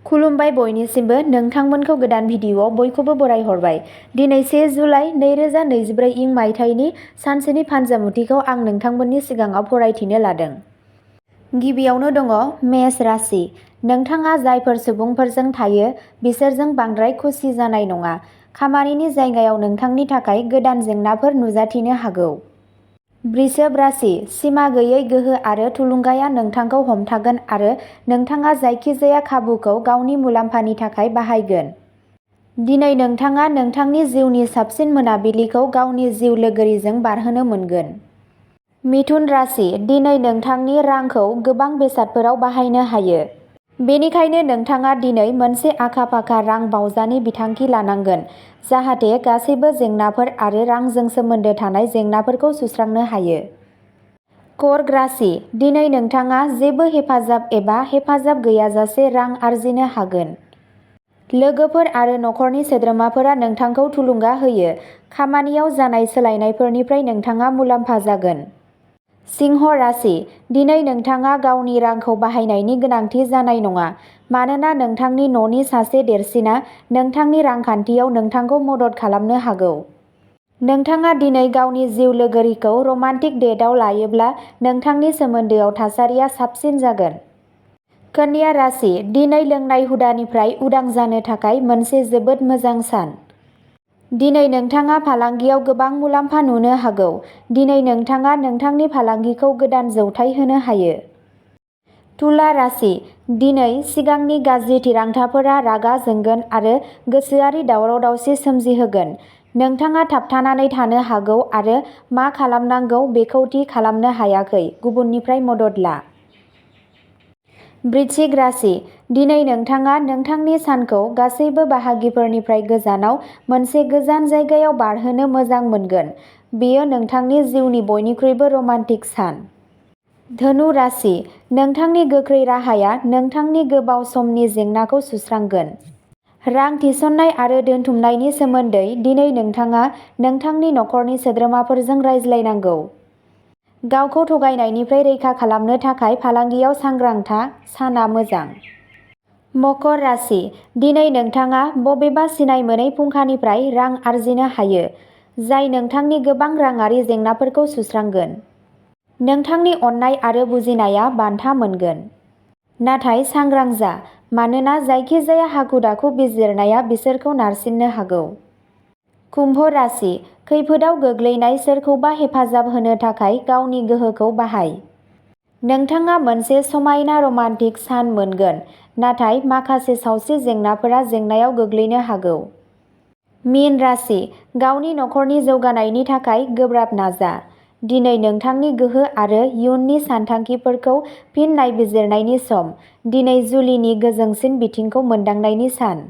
खुलुमबाय बयनिसिमबो नोंथांमोनखौ गोदान भिडिअआव बयखौबो बरायहरबाय। दिनै 1 जुलाइ 2024 इं मायथाइनि सानसेनि फानजामुथिखौ आं नोंथांमोननि सिगाङाव फरायथिनो लादों। गिबियावनो दङ मेष राशि। नोंथाङा जायफोर सुबुंफोरजों थायो बिसोरजों बांद्राय खुसि जानाय नङा। खामानिनि जायगायाव नोंथांनि थाखाय गोदान जेंनाफोर नुजाथिनो हागौ। वृषभ राशि। सिमा गैयै गोहो आरो थुलुंगाया नोंथांखौ हमथागोन आरो नोंथाङा जायखिजाया खाबुखौ गावनि मुलाम्फानि थाखाय बाहायगोन। दिनै नोंथाङा नोंथांनि जिउनि साबसिन मोनाबिलिखौ गावनि जिउ लोगोरिजों बारहोनो मोनगोन। मिथुन राशि। दिनै नोंथांनि रांखौ गोबां बेसादफोराव बाहायनो हायो। बेनिखायनो नोंथाङा दिनै मोनसे आखा-फाखा रां बावजानि बिथांखि लानांगोन जाहाथे गासैबो जेंनाफोर आरो रांजों सोमोन्दो थानाय जेंनाफोरखौ सुस्रांनो हायो। कर्क राशि। दिनै नोंथाङा जेबो हेफाजाब एबा हेफाजाब गैयाजासे रां आर्जिनो हागोन। लोगोफोर आरो नखरनि सोद्रोमाफोरा नोंथांखौ थुलुंगा होयो। खामानियाव जानाय सोलायनायफोरनिफ्राय नोंथाङा मुलाम्फा जागोन। सिंह राशि। दिनै नोंथाङा गावनि रांखौ बाहायनायनि गोनांथि जानाय नङा मानोना नोंथांनि न'नि सासे देरसिना नोंथांनि रांखान्थियाव नोंथांखौ मदद खालामनो हागौ। नोंथाङा दिनै गावनि जिउ लोगोरिखौ रमान्टिक डेटआव लायोब्ला नोंथांनि सोमोन्दोआव थासारिया साबसिन जागोन। कन्या राशि। दिनै लोंनाय हुदानिफ्राय उदां जानो थाखाय मोनसे जोबोद मोजां सान। दिनै नोंथाङा फालांगियाव गोबां मुलाम्फा नुनो हागौ। दिनै नोंथाङा नोंथांनि फालांगिखौ गोदान जौथाय होनो हायो। तुला राशि। दिनै सिगांनि गाज्रि थिरांथाफोरा रागा जोंगोन आरो गोसोआरि दावराव-दावसि सोमजिहोगोन। नोंथाङा थाबथानानै थानो हागौ आरो मा खालामनांगौ बेखौ थि खालामनो हायाखै। गुबुननिफ्राय मदद ला। वृश्चिक राशि। दिनै नोंथाङा नोंथांनि सानखौ गासैबो बाहागिफोरनिफ्राय गोजानाव मोनसे गोजान जायगायाव बारहोनो मोजां मोनगोन। बेयो नोंथांनि जिउनि बयनिख्रुइबो रमान्टिक सान। धनु राशि। नोंथांनि गोख्रै राहाया नोंथांनि गोबाव समनि जेंनाखौ सुस्रांगोन। रां थिसननाय आरो दोनथुमनायनि सोमोन्दै दिनै नोंथाङा नोंथांनि नखरनि सोद्रोमाफोरजों रायज्लायनांगौ। गावखौ थगायनायनिफ्राय रैखा खालामनो थाखाय फालांगियाव सांग्रां था। साना मोजां। मकर राशि। दिनै नोंथाङा बबेबा सिनाय मोनै फुंखानिफ्राय रां आर्जिनो हायो जाय नोंथांनि गोबां राङारि जेंनाफोरखौ सुस्रांगोन। नोंथांनि अननाय आरो बुजिनाया बान्था मोनगोन। नाथाय सांग्रां जा मानोना जायखिजाया हाखु-दाखु बिजिरनाया बिसोरखौ नारसिननो हागौ। कुम्भ राशि। खैफोदआव गोग्लैनाय सोरखौबा हेफाजाब होनो थाखाय गावनि गोहोखौ बाहाय। नोंथाङा मोनसे समायना रमान्टिक सान मोनगोन नाथाय माखासे सावस्रि जेंनाफोरा जेंनायाव गोग्लैनो हागौ। मीन राशि। गावनि नखरनि जौगानायनि थाखाय गोब्राब नाजा। दिनै नोंथांनि गोहो आरो इयुननि सानथांखिफोरखौ फिन नायबिजिरनायनि सम। दिनै जुलिनि गोजोंसिन बिथिंखौ मोनदांनायनि सान।